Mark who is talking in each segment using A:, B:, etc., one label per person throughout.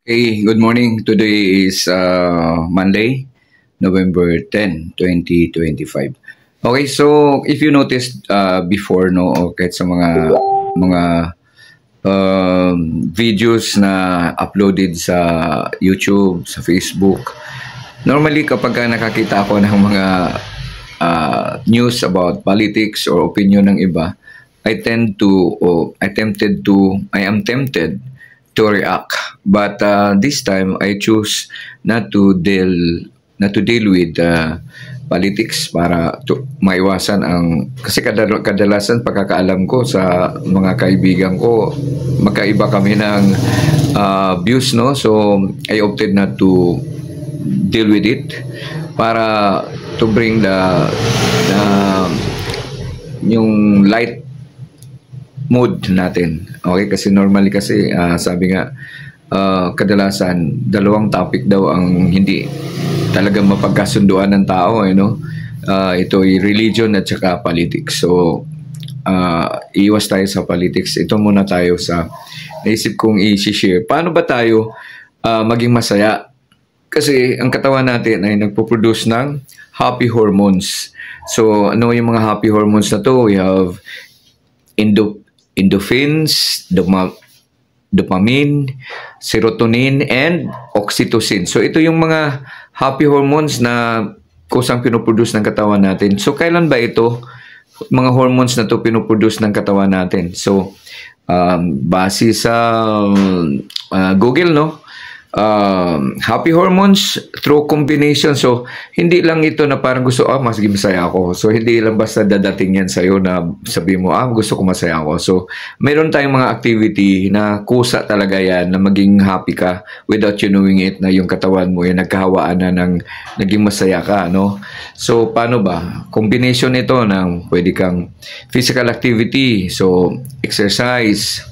A: Hey, good morning. Today is Monday, November 10, 2025. Okay, so if you noticed before, no, o kahit sa mga videos na uploaded sa YouTube, sa Facebook, normally kapag nakakita ako ng mga news about politics or opinion ng iba, I am tempted to react. But this time, I choose not to deal with politics para maiwasan kasi kadalasan pagkakaalam ko sa mga kaibigan ko, magkaiba kami ng views, no? So I opted not to deal with it para to bring yung light mood natin. Okay, kasi normally sabi nga kadalasan dalawang topic daw ang hindi talaga mapagkasunduan ng tao, ito ay religion at saka politics. So iwas tayo sa politics. Ito muna tayo sa naisip kong i-share. Paano ba tayo maging masaya? Kasi ang katawan natin ay nagpo-produce ng happy hormones. So ano yung mga happy hormones na to? We have endorphins, dopamine, serotonin, and oxytocin. So ito yung mga happy hormones na kusang pinoproduce ng katawan natin. So kailan ba ito, mga hormones na to pinoproduce ng katawan natin? So base sa Google, no? Happy hormones through combination. So hindi lang ito na parang gusto, mas masaya ako. So hindi lang basta dadating yan sa'yo na sabi mo, gusto ko masaya ako. So meron tayong mga activity na kusa talaga yan na maging happy ka without you knowing it, na yung katawan mo yung nagkahawaan na ng naging masaya ka, no? So paano ba? Combination ito ng pwede kang physical activity, so exercise,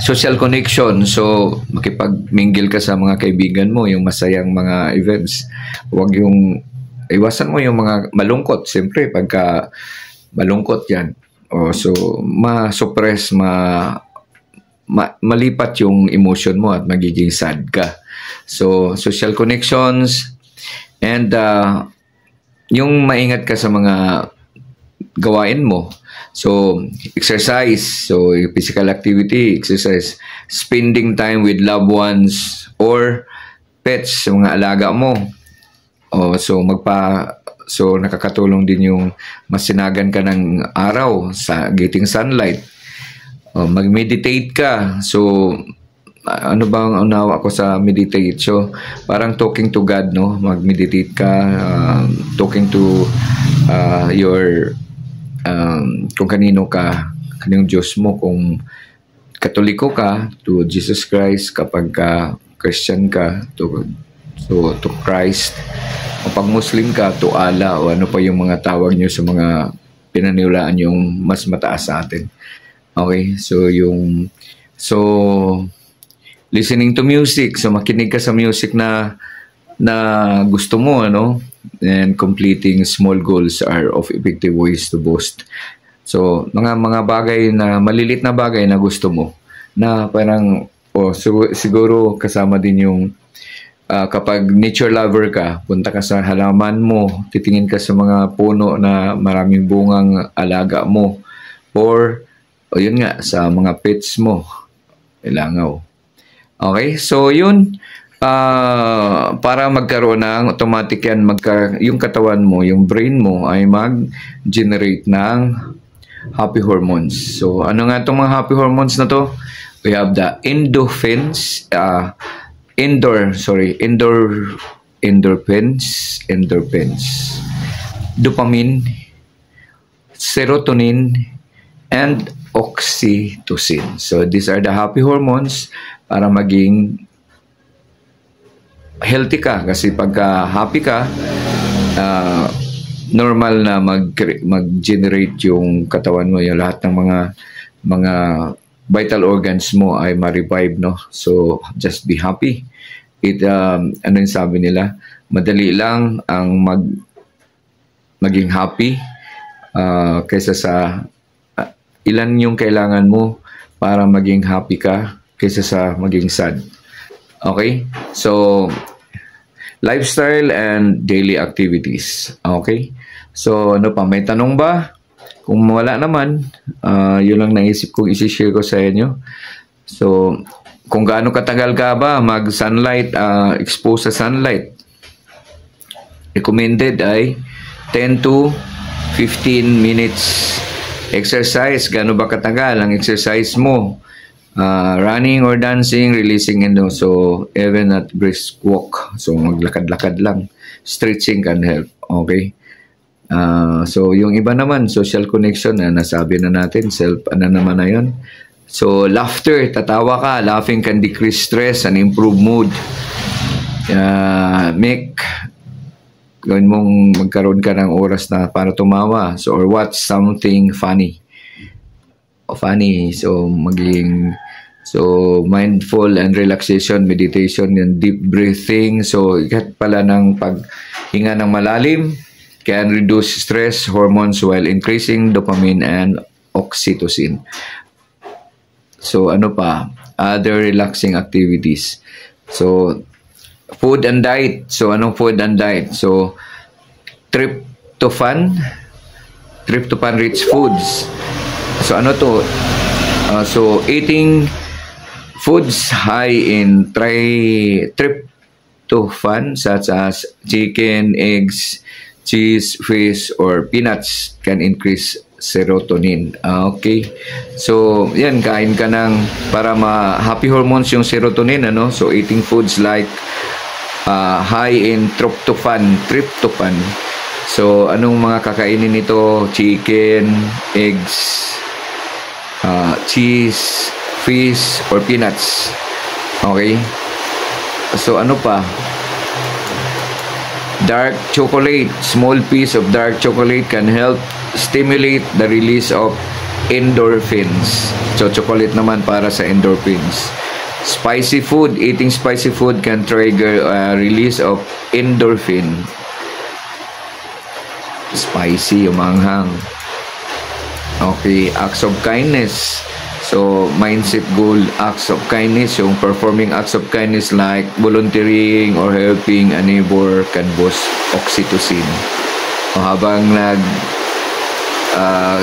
A: social connection, so makipag-mingle ka sa mga kaibigan mo, yung masayang mga events. Huwag iwasan mo yung mga malungkot. Siyempre, pagka malungkot yan, so ma-suppress, malipat yung emotion mo at magiging sad ka. So, social connections, and yung maingat ka sa mga gawain mo. So, exercise. So, physical activity, exercise. Spending time with loved ones or pets, mga alaga mo. So nakakatulong din yung masinagan ka ng araw sa getting sunlight. Mag-meditate ka. So, ano bang unawa ko sa meditate? So, parang talking to God, no? Mag-meditate ka, talking to your kung kanino ka, kanino Diyos mo. Kung Katoliko ka, to Jesus Christ. Kapag ka Christian ka, to Christ. Kapag Muslim ka, to Allah, o ano pa yung mga tawag nyo sa mga pinaniwalaan yung mas mataas sa atin. Okay, so listening to music, so makinig ka sa music na gusto mo, and completing small goals are of effective ways to boost. So mga bagay na malilit na bagay na gusto mo, na parang siguro kasama din yung kapag nature lover ka, punta ka sa halaman mo, titingin ka sa mga puno na maraming bungang alaga mo, or yun nga, sa mga pets mo, ilangaw. Okay, so yun, para magkaroon ng automatic yan, yung katawan mo, yung brain mo ay mag-generate ng happy hormones. So ano nga itong mga happy hormones na to? We have the endorphins, endorphins, dopamine, serotonin, and oxytocin. So these are the happy hormones para maging healthy ka. Kasi pagka happy ka, normal na mag-generate yung katawan mo, yung lahat ng mga vital organs mo ay ma-revive, no? So just be happy. Ano yung sabi nila? Madali lang ang maging happy kaysa sa ilan yung kailangan mo para maging happy ka kaysa sa maging sad. Okay? So, lifestyle and daily activities. Okay? So, ano pa? May tanong ba? Kung wala naman, yun lang naisip kong isi-share ko sa inyo. So, kung gaano katagal ka ba mag-sunlight, expose sa sunlight, recommended ay 10 to 15 minutes. Exercise, gaano ba katagal ang exercise mo? Running or dancing, releasing so even at brisk walk. So, maglakad-lakad lang. Stretching can help. Okay? So, yung iba naman, social connection na nasabi na natin, self, naman na yun. So, laughter, tatawa ka. Laughing can decrease stress and improve mood. Gawin mong magkaroon ka ng oras na para tumawa. So, or watch something funny. So, mindful and relaxation, meditation, and deep breathing. So, ikat pala ng paghinga ng malalim can reduce stress hormones while increasing dopamine and oxytocin. So, ano pa? Other relaxing activities. So, food and diet. So, anong food and diet? So, tryptophan-rich foods. So, ano to? So, eating foods high in tryptophan such as chicken, eggs, cheese, fish, or peanuts can increase serotonin. Okay. So, yan, kain ka ng para happy hormones yung serotonin, So, eating foods like high in tryptophan. So, anong mga kakainin nito? Chicken, eggs, cheese, fish, or peanuts. Okay? So, ano pa? Dark chocolate. Small piece of dark chocolate can help stimulate the release of endorphins. So, chocolate naman para sa endorphins. Spicy food. Eating spicy food can trigger release of endorphin. Spicy, umanghang. Okay, acts of kindness. So, mindset goal, acts of kindness. Yung performing acts of kindness like volunteering or helping a neighbor can boost oxytocin. O habang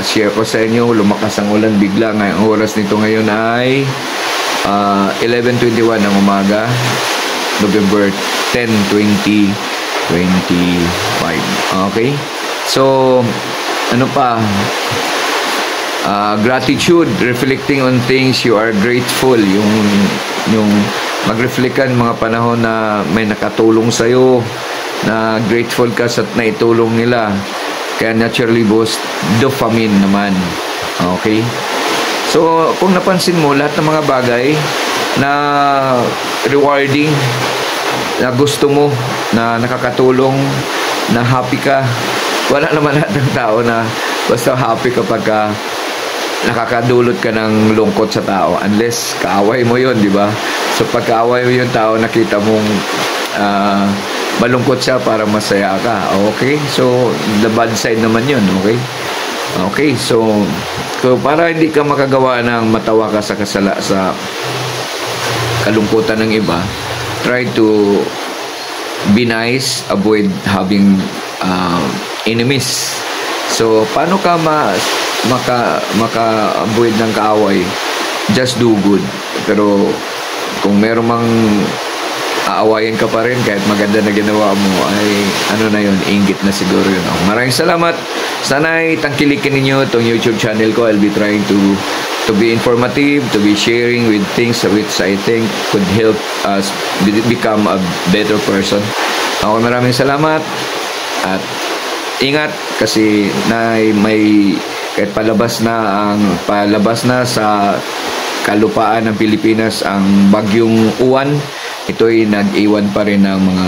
A: share ko sa inyo, lumakas ang ulan bigla. Ang oras nito ngayon ay 11:21 ng umaga, November 10, 2025. Okay? So, ano pa? Gratitude, reflecting on things you are grateful. Yung mag-reflect ka ng mga panahon na may nakatulong sa'yo, na grateful ka sa naitulong nila. Kaya naturally boost dopamine naman. Okay? So, kung napansin mo, lahat ng mga bagay na rewarding, na gusto mo, na nakakatulong, na happy ka, wala naman lahat ng tao na basta happy kapag nakakadulot ka ng lungkot sa tao unless kaaway mo yun, di ba? So, pag kaaway mo yung tao, nakita mong malungkot siya para masaya ka. Okay? So, the bad side naman yun. Okay? Okay, so para hindi ka makagawa ng matawa ka sa kalungkutan ng iba, try to be nice, avoid having enemies. So, paano ka maka-avoid ng kaaway? Just do good. Pero kung meron mang aawayin ka pa rin kahit maganda na ginawa mo, ay ano na yun, inggit na siguro yun. Maraming salamat. Sana'y tangkilikin ninyo itong YouTube channel ko. I'll be trying to be informative, to be sharing with things which I think could help us become a better person. Maraming salamat at ingat kasi may kahit palabas na sa kalupaan ng Pilipinas ang bagyong Uwan. Ito'y nag-iwan pa rin ng mga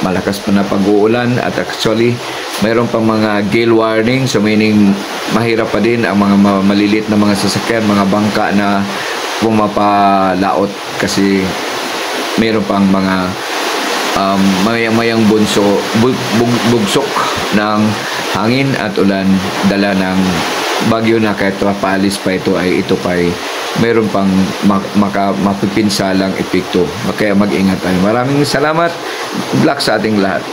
A: malakas pa na pag-uulan at actually mayroon pang mga gale warning, so meaning mahirap pa din ang mga maliliit na mga sasakyan, mga bangka na pumapalaot kasi mayroon pang mga mayang bugsok ng hangin at ulan dala ng bagyo na kahit paalis pa ito ay mayroon pang mapipinsalang epekto. Kaya mag-ingat tayo. Maraming salamat. Good luck sa ating lahat.